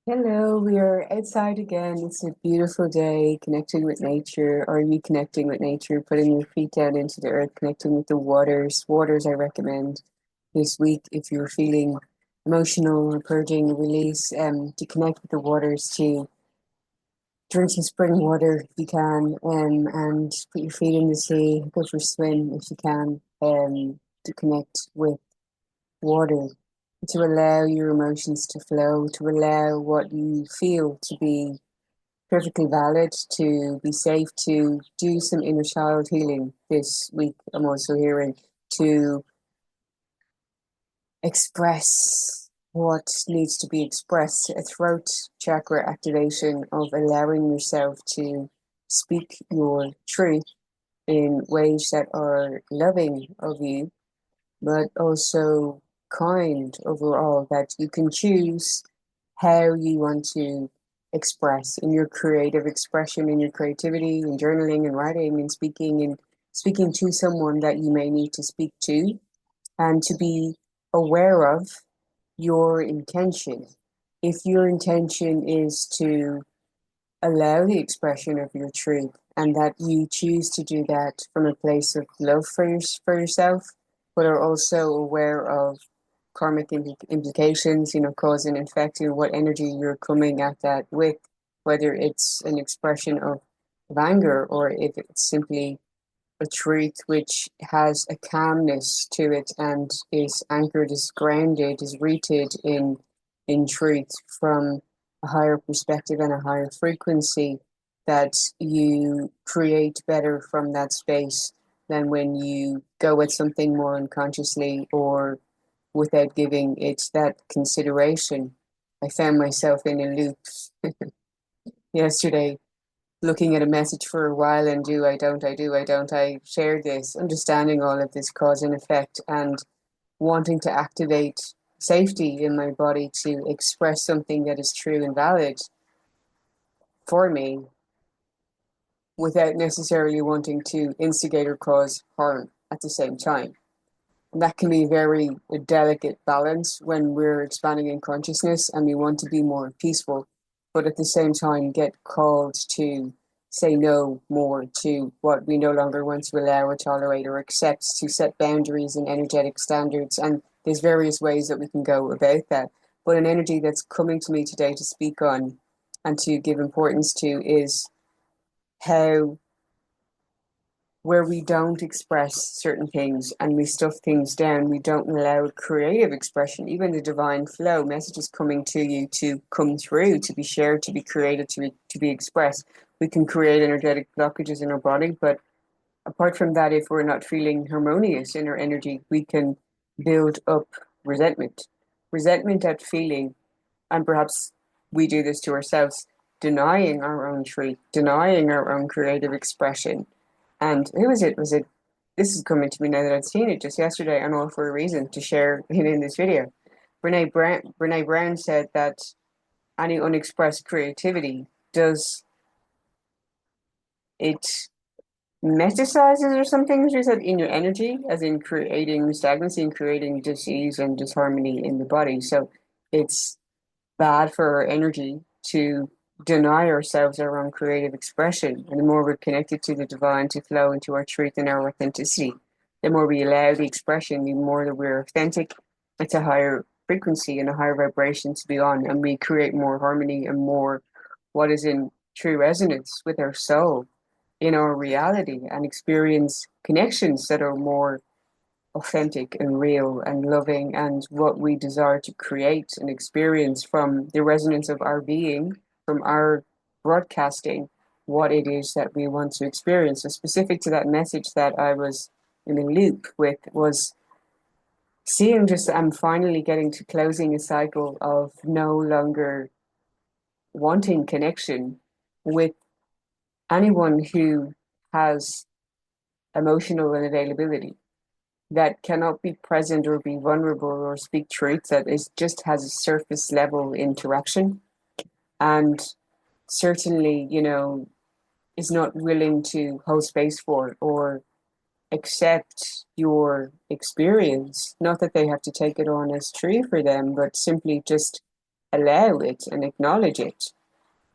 Hello, we are outside again. It's a beautiful day, connecting with nature, or reconnecting with nature, putting your feet down into the earth, connecting with the waters. Waters I recommend this week if you're feeling emotional or purging, release, to connect with the waters, to drink some spring water if you can, and put your feet in the sea, go for a swim if you can, to connect with water, to allow your emotions to flow, to allow what you feel to be perfectly valid, to be safe, to do some inner child healing this week. I'm also hearing to express what needs to be expressed, a throat chakra activation of allowing yourself to speak your truth in ways that are loving of you but also kind overall, that you can choose how you want to express in your creative expression, in your creativity, in journaling and writing and speaking to someone that you may need to speak to, and to be aware of your intention. If your intention is to allow the expression of your truth and that you choose to do that from a place of love for yourself, but are also aware of karmic implications, cause and effect, what energy you're coming at that with, whether it's an expression of anger or if it's simply a truth which has a calmness to it and is anchored, is grounded, is rooted in truth from a higher perspective and a higher frequency, that you create better from that space than when you go at something more unconsciously or without giving it that consideration. I found myself in a loop yesterday, looking at a message for a while, and I shared this, understanding all of this cause and effect and wanting to activate safety in my body to express something that is true and valid for me without necessarily wanting to instigate or cause harm at the same time. And that can be a very delicate balance when we're expanding in consciousness and we want to be more peaceful, but at the same time get called to say no more to what we no longer want to allow or tolerate or accept, to set boundaries and energetic standards. And there's various ways that we can go about that. But an energy that's coming to me today to speak on and to give importance to is how, where we don't express certain things and we stuff things down, we don't allow creative expression, even the divine flow, messages coming to you to come through, to be shared, to be created, to be expressed. We can create energetic blockages in our body, but apart from that, if we're not feeling harmonious in our energy, we can build up resentment. Resentment at feeling, and perhaps we do this to ourselves, denying our own truth, denying our own creative expression. And who was it? Was it? This is coming to me now that I've seen it just yesterday, and all for a reason to share it in this video. Brene Brown said that any unexpressed creativity, does it metasizes or something? She said in your energy, as in creating stagnancy and creating disease and disharmony in the body. So it's bad for our energy to deny ourselves our own creative expression. And the more we're connected to the divine, to flow into our truth and our authenticity, the more we allow the expression, the more that we're authentic. It's a higher frequency and a higher vibration to be on, and we create more harmony and more what is in true resonance with our soul in our reality, and experience connections that are more authentic and real and loving, and what we desire to create and experience from the resonance of our being, from our broadcasting what it is that we want to experience. So specific to that message that I was in a loop with was seeing, just I'm finally getting to closing a cycle of no longer wanting connection with anyone who has emotional unavailability, that cannot be present or be vulnerable or speak truth, that is just has a surface level interaction, and certainly, is not willing to hold space for or accept your experience. Not that they have to take it on as true for them, but simply just allow it and acknowledge it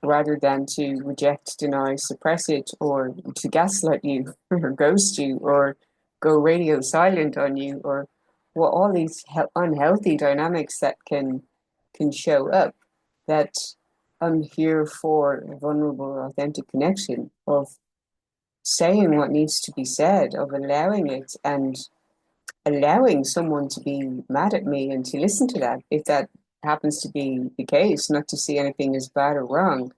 rather than to reject, deny, suppress it, or to gaslight you or ghost you or go radio silent on you, or well, all these unhealthy dynamics that can show up. That I'm here for vulnerable, authentic connection, of saying what needs to be said, of allowing it, and allowing someone to be mad at me and to listen to that, if that happens to be the case, not to see anything as bad or wrong,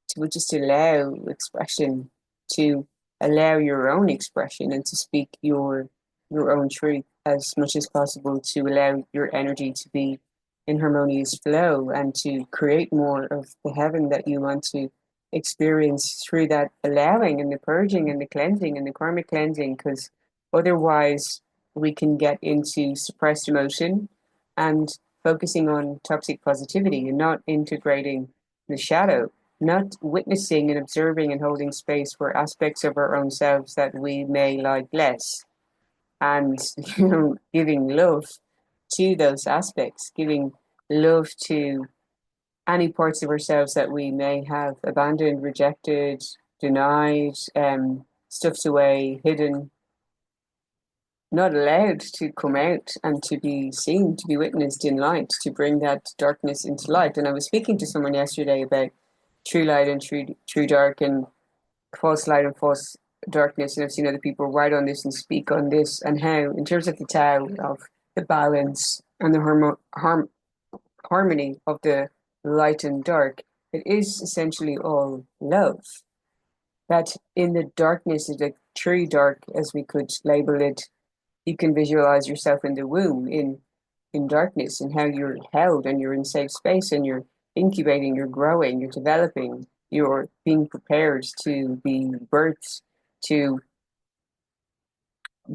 to just allow expression, to allow your own expression and to speak your own truth as much as possible, to allow your energy to be in harmonious flow and to create more of the heaven that you want to experience through that allowing and the purging and the cleansing and the karmic cleansing, because otherwise we can get into suppressed emotion and focusing on toxic positivity and not integrating the shadow, not witnessing and observing and holding space for aspects of our own selves that we may like less, and giving love to those aspects, giving love to any parts of ourselves that we may have abandoned, rejected, denied, stuffed away, hidden, not allowed to come out and to be seen, to be witnessed in light, to bring that darkness into light. And I was speaking to someone yesterday about true light and true dark, and false light and false darkness. And I've seen other people write on this and speak on this, and how, in terms of the Tao, of the balance and the harmony of the light and dark, it is essentially all love. That in the darkness, is the true dark, as we could label it, you can visualize yourself in the womb in darkness, and how you're held and you're in safe space and you're incubating, you're growing, you're developing, you're being prepared to be birthed, to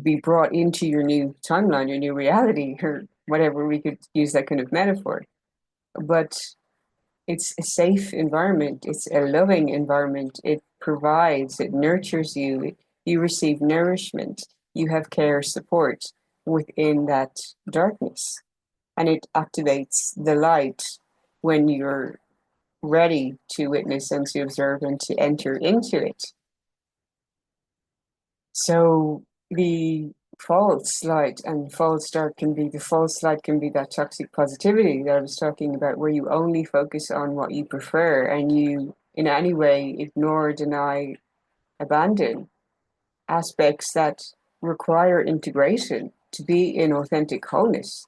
be brought into your new timeline, your new reality, or whatever, we could use that kind of metaphor. But it's a safe environment, it's a loving environment, it provides, it nurtures you, you receive nourishment, you have care, support within that darkness, and it activates the light when you're ready to witness and to observe and to enter into it. So the false light and false dark can be, the false light can be that toxic positivity that I was talking about, where you only focus on what you prefer and you in any way ignore, deny, abandon aspects that require integration to be in authentic wholeness,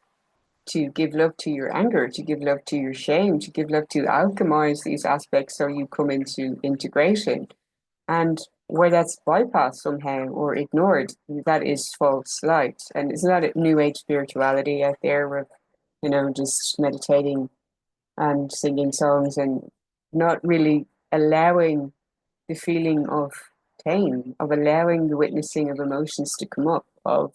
to give love to your anger, to give love to your shame, to give love, to alchemize these aspects so you come into integration. And where that's bypassed somehow or ignored, that is false light. And it's not a new age spirituality out there of, just meditating and singing songs and not really allowing the feeling of pain, of allowing the witnessing of emotions to come up, of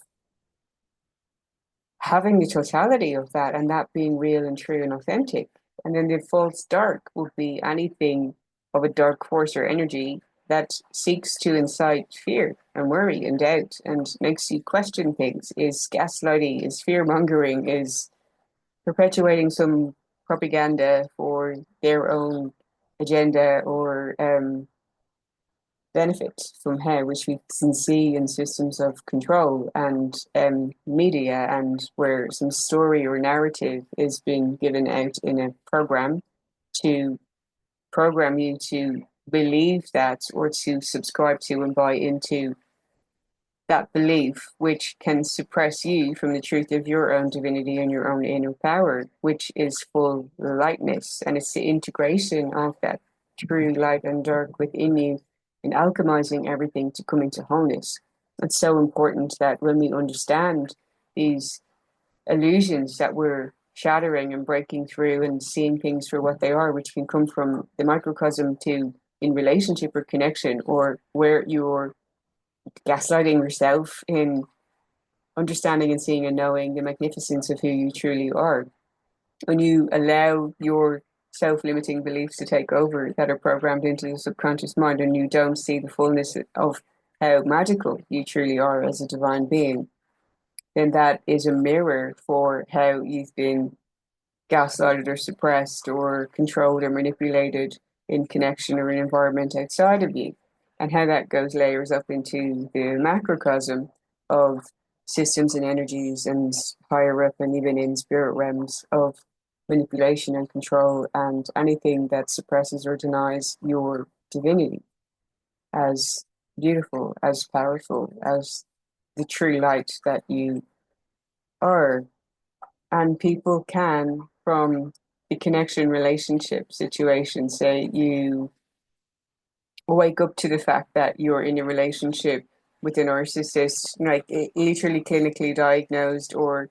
having the totality of that and that being real and true and authentic. And then the false dark would be anything of a dark force or energy that seeks to incite fear and worry and doubt and makes you question things, is gaslighting, is fear mongering, is perpetuating some propaganda for their own agenda or benefit from how, which we can see in systems of control and media, and where some story or narrative is being given out in a program to program you to believe that or to subscribe to and buy into that belief, which can suppress you from the truth of your own divinity and your own inner power, which is full lightness. And it's the integration of that true light and dark within you in alchemizing everything to come into wholeness. It's so important that when we understand these illusions that we're shattering and breaking through and seeing things for what they are, which can come from the microcosm to in relationship or connection, or where you're gaslighting yourself in understanding and seeing and knowing the magnificence of who you truly are. When you allow your self-limiting beliefs to take over that are programmed into the subconscious mind, and you don't see the fullness of how magical you truly are as a divine being, then that is a mirror for how you've been gaslighted or suppressed or controlled or manipulated in connection or an environment outside of you, and how that goes layers up into the macrocosm of systems and energies and higher up and even in spirit realms of manipulation and control and anything that suppresses or denies your divinity as beautiful, as powerful, as the true light that you are. And people can, from the connection relationship situation, say you wake up to the fact that you're in a relationship with a narcissist, like literally clinically diagnosed, or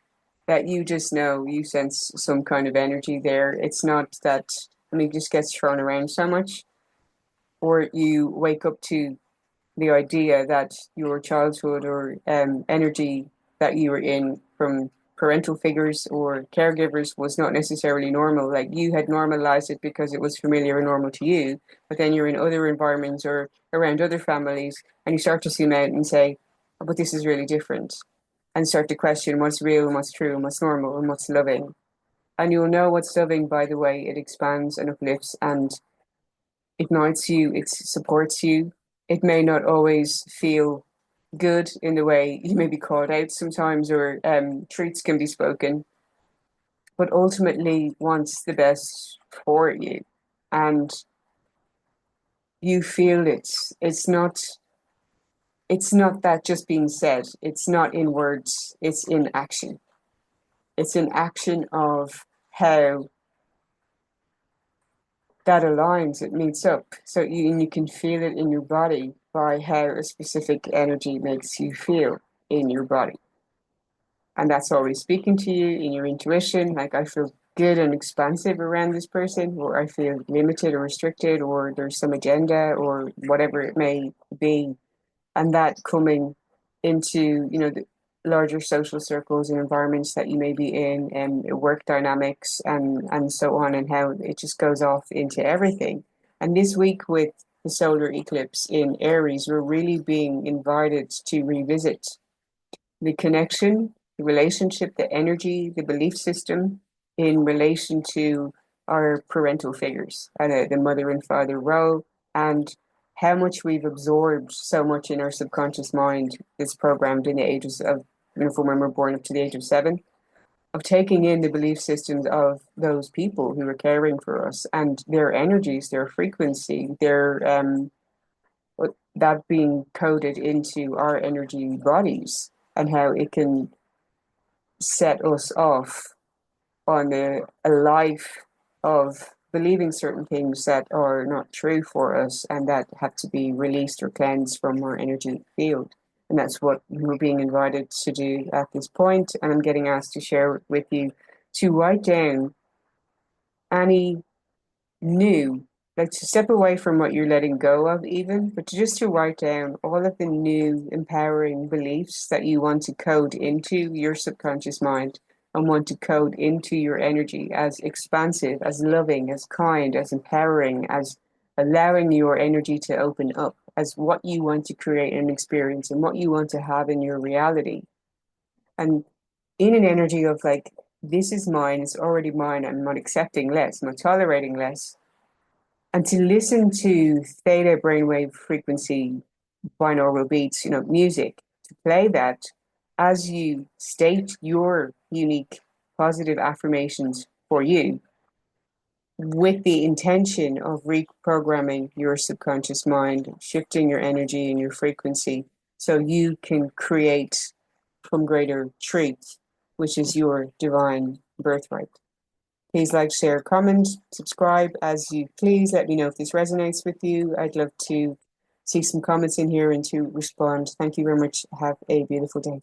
that you just know you sense some kind of energy there. It's not that, I mean, it just gets thrown around so much. Or you wake up to the idea that your childhood or energy that you were in from parental figures or caregivers was not necessarily normal. Like you had normalized it because it was familiar and normal to you, but then you're in other environments or around other families and you start to zoom out and say, oh, but this is really different. And start to question what's real and what's true and what's normal and what's loving. And you'll know what's loving by the way it expands and uplifts and ignites you, it supports you. It may not always feel good in the way you may be called out sometimes or truths can be spoken, but ultimately wants the best for you. And you feel it. It's not that just being said. It's not in words, it's in action. It's an action of how that aligns, it meets up. So you can feel it in your body by how a specific energy makes you feel in your body. And that's always speaking to you in your intuition. Like I feel good and expansive around this person, or I feel limited or restricted, or there's some agenda or whatever it may be. And that coming into, the larger social circles and environments that you may be in and work dynamics and so on, and how it just goes off into everything. And this week with the solar eclipse in Aries, we're really being invited to revisit the connection, the relationship, the energy, the belief system in relation to our parental figures and the mother and father role, and how much we've absorbed so much in our subconscious mind is programmed in the ages of, from when we're born up to the age of 7, of taking in the belief systems of those people who are caring for us and their energies, their frequency, their that being coded into our energy bodies and how it can set us off on a life of believing certain things that are not true for us and that have to be released or cleansed from our energy field. And that's what we're being invited to do at this point. And I'm getting asked to share with you to write down any new, like to step away from what you're letting go of even, but just to write down all of the new empowering beliefs that you want to code into your subconscious mind and want to code into your energy as expansive, as loving, as kind, as empowering, as allowing your energy to open up, as what you want to create and experience and what you want to have in your reality. And in an energy of like, this is mine, it's already mine, I'm not accepting less, I'm not tolerating less, and to listen to theta brainwave frequency binaural beats, music, to play that as you state your unique positive affirmations for you with the intention of reprogramming your subconscious mind, shifting your energy and your frequency so you can create from greater truth, which is your divine birthright. Please like, share, comment, subscribe as you please. Let me know if this resonates with you. I'd love to see some comments in here and to respond. Thank you very much. Have a beautiful day.